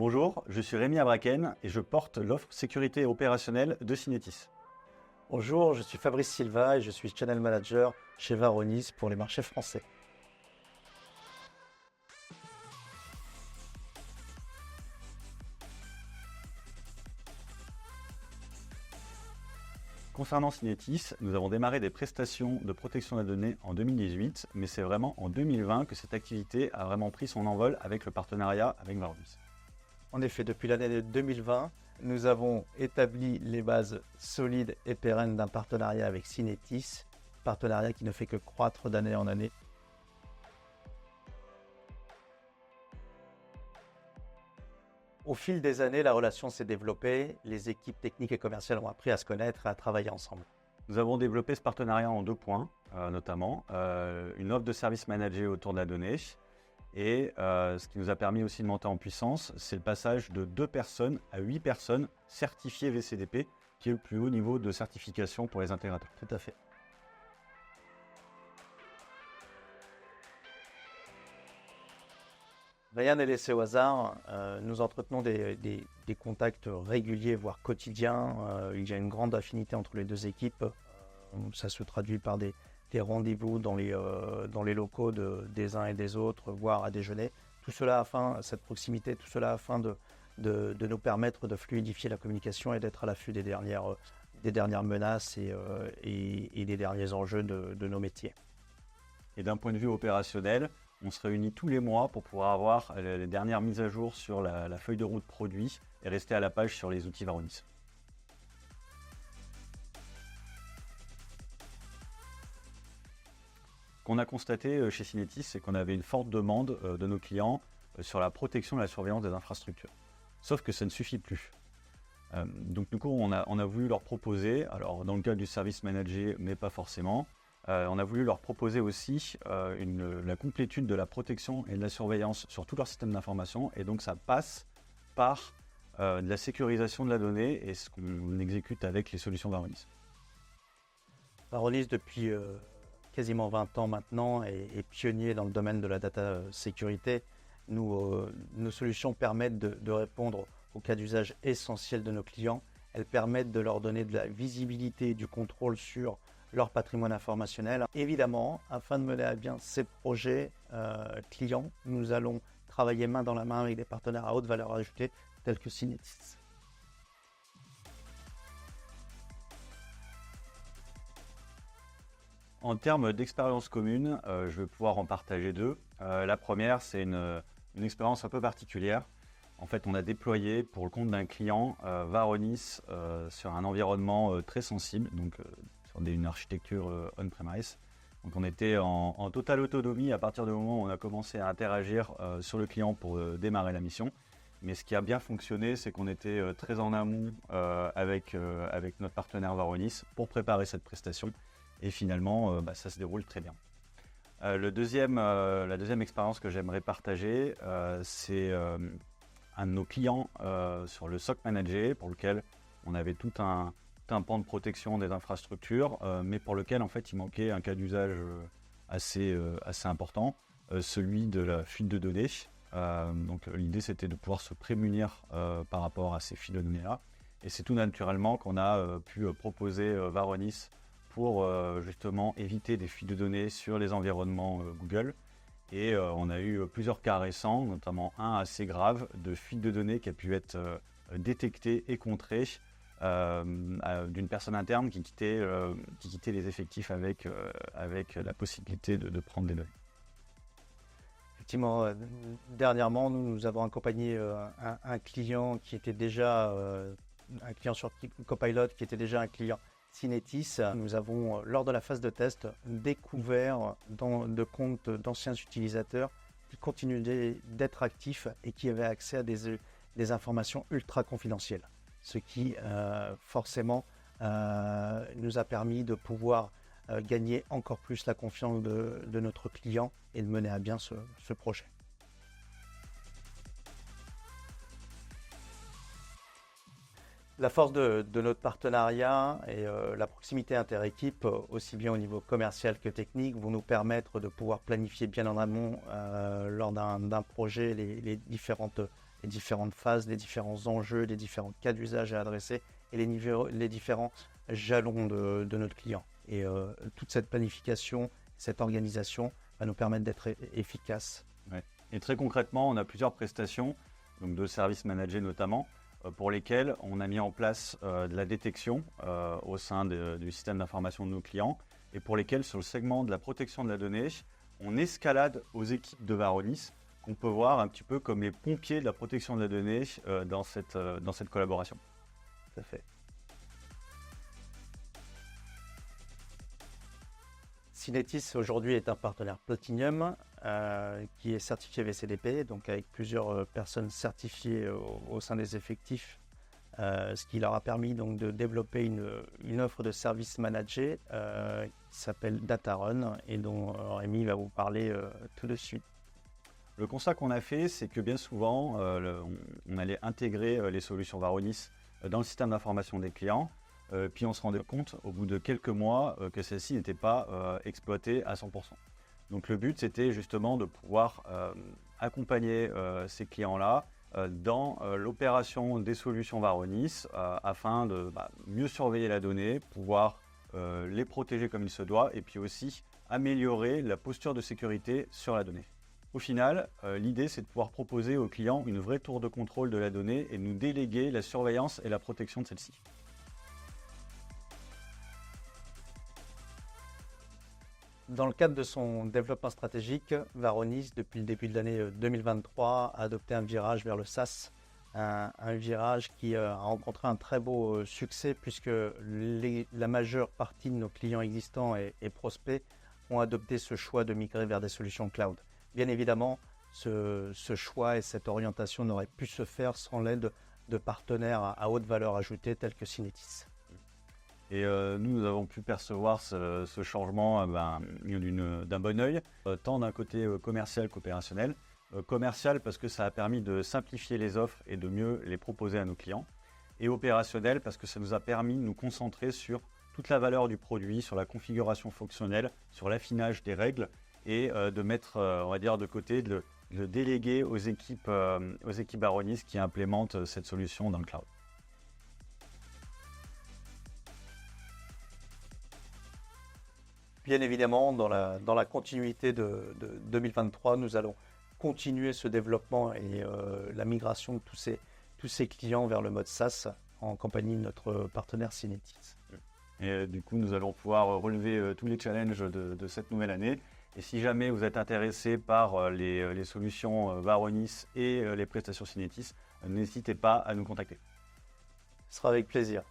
Bonjour, je suis Rémi Abraken et je porte l'offre sécurité opérationnelle de Synetis. Bonjour, je suis Fabrice Silva et je suis Channel Manager chez Varonis pour les marchés français. Concernant Synetis, nous avons démarré des prestations de protection de la donnée en 2018, mais c'est vraiment en 2020 que cette activité a vraiment pris son envol avec le partenariat avec Varonis. En effet, depuis l'année 2020, nous avons établi les bases solides et pérennes d'un partenariat avec Synetis, partenariat qui ne fait que croître d'année en année. Au fil des années, la relation s'est développée, les équipes techniques et commerciales ont appris à se connaître et à travailler ensemble. Nous avons développé ce partenariat en 2 points, notamment une offre de service managé autour de la donnée et ce qui nous a permis aussi de monter en puissance, c'est le passage de 2 personnes à 8 personnes certifiées VCDP, qui est le plus haut niveau de certification pour les intégrateurs. Tout à fait. Rien n'est laissé au hasard. Nous entretenons des contacts réguliers, voire quotidiens. Il y a une grande affinité entre les deux équipes. Ça se traduit par des rendez-vous dans les locaux des uns et des autres, voire à déjeuner. Tout cela cette proximité, tout cela afin de nous permettre de fluidifier la communication et d'être à l'affût des dernières menaces et des derniers enjeux de nos métiers. Et d'un point de vue opérationnel, on se réunit tous les mois pour pouvoir avoir les dernières mises à jour sur la feuille de route produit et rester à la page sur les outils Varonis. Ce qu'on a constaté chez Synetis, c'est qu'on avait une forte demande de nos clients sur la protection et la surveillance des infrastructures. Sauf que ça ne suffit plus. Donc du coup, on a voulu leur proposer, alors dans le cadre du service managé, mais pas forcément, on a voulu leur proposer aussi la complétude de la protection et de la surveillance sur tout leur système d'information. Et donc ça passe par de la sécurisation de la donnée et ce qu'on exécute avec les solutions Varonis. Varonis, depuis quasiment 20 ans maintenant, est pionnier dans le domaine de la data sécurité. Nos solutions permettent de répondre aux cas d'usage essentiels de nos clients. Elles permettent de leur donner de la visibilité et du contrôle sur leur patrimoine informationnel. Évidemment, afin de mener à bien ces projets clients, nous allons travailler main dans la main avec des partenaires à haute valeur ajoutée tels que Synetis. En termes d'expérience commune, je vais pouvoir en partager 2. La première, c'est une expérience un peu particulière. En fait, on a déployé pour le compte d'un client Varonis sur un environnement très sensible, donc sur une architecture on-premise. Donc on était en totale autonomie à partir du moment où on a commencé à interagir sur le client pour démarrer la mission. Mais ce qui a bien fonctionné, c'est qu'on était très en amont avec notre partenaire Varonis pour préparer cette prestation. Et finalement, ça se déroule très bien. La deuxième expérience que j'aimerais partager, c'est un de nos clients sur le SOC Manager, pour lequel on avait tout un pan de protection des infrastructures, mais pour lequel en fait il manquait un cas d'usage assez important, celui de la fuite de données. Donc l'idée c'était de pouvoir se prémunir par rapport à ces fuites de données là. Et c'est tout naturellement qu'on a pu proposer Varonis pour justement éviter des fuites de données sur les environnements Google. Et on a eu plusieurs cas récents, notamment un assez grave de fuite de données qui a pu être détecté et contré d'une personne interne qui quittait les effectifs avec la possibilité de prendre des données. Effectivement, dernièrement, nous avons accompagné un client qui était déjà un client sur Copilot, qui était déjà un client Synetis. Nous avons, lors de la phase de test, découvert de comptes d'anciens utilisateurs qui continuaient d'être actifs et qui avaient accès à des informations ultra confidentielles. Ce qui, forcément, nous a permis de pouvoir gagner encore plus la confiance de notre client et de mener à bien ce projet. La force de notre partenariat et la proximité inter-équipe, aussi bien au niveau commercial que technique, vont nous permettre de pouvoir planifier bien en amont lors d'un projet les différentes les différentes phases, les différents enjeux, les différents cas d'usage à adresser et les différents jalons de notre client. Et toute cette planification, cette organisation va nous permettre d'être efficaces. Ouais. Et très concrètement, on a plusieurs prestations, donc de services managés notamment, pour lesquels on a mis en place de la détection au sein du système d'information de nos clients et pour lesquels, sur le segment de la protection de la donnée, on escalade aux équipes de Varonis qu'on peut voir un petit peu comme les pompiers de la protection de la donnée dans cette collaboration. Tout à fait. Synetis aujourd'hui est un partenaire Platinum qui est certifié VCDP, donc avec plusieurs personnes certifiées au sein des effectifs, ce qui leur a permis donc de développer une offre de services managés qui s'appelle DataRun et dont Rémi va vous parler tout de suite. Le constat qu'on a fait, c'est que bien souvent, on allait intégrer les solutions Varonis dans le système d'information des clients. Puis on se rendait compte au bout de quelques mois que celle-ci n'était pas exploitée à 100%. Donc le but, c'était justement de pouvoir accompagner ces clients-là dans l'opération des solutions Varonis afin de mieux surveiller la donnée, pouvoir les protéger comme il se doit et puis aussi améliorer la posture de sécurité sur la donnée. Au final, l'idée, c'est de pouvoir proposer aux clients une vraie tour de contrôle de la donnée et de nous déléguer la surveillance et la protection de celle-ci. Dans le cadre de son développement stratégique, Varonis, depuis le début de l'année 2023, a adopté un virage vers le SaaS, un virage qui a rencontré un très beau succès puisque la majeure partie de nos clients existants et prospects ont adopté ce choix de migrer vers des solutions cloud. Bien évidemment, ce choix et cette orientation n'auraient pu se faire sans l'aide de partenaires à haute valeur ajoutée tels que Synetis. Et nous avons pu percevoir ce changement d'un bon œil, tant d'un côté commercial qu'opérationnel. Commercial parce que ça a permis de simplifier les offres et de mieux les proposer à nos clients. Et opérationnel parce que ça nous a permis de nous concentrer sur toute la valeur du produit, sur la configuration fonctionnelle, sur l'affinage des règles et de mettre, on va dire, de côté, de le déléguer aux équipes Varonis qui implémentent cette solution dans le cloud. Bien évidemment, dans la continuité de 2023, nous allons continuer ce développement et la migration de tous ces clients vers le mode SaaS en compagnie de notre partenaire Synetis. Et du coup, nous allons pouvoir relever tous les challenges de cette nouvelle année. Et si jamais vous êtes intéressé par les solutions Varonis et les prestations Synetis, n'hésitez pas à nous contacter. Ce sera avec plaisir.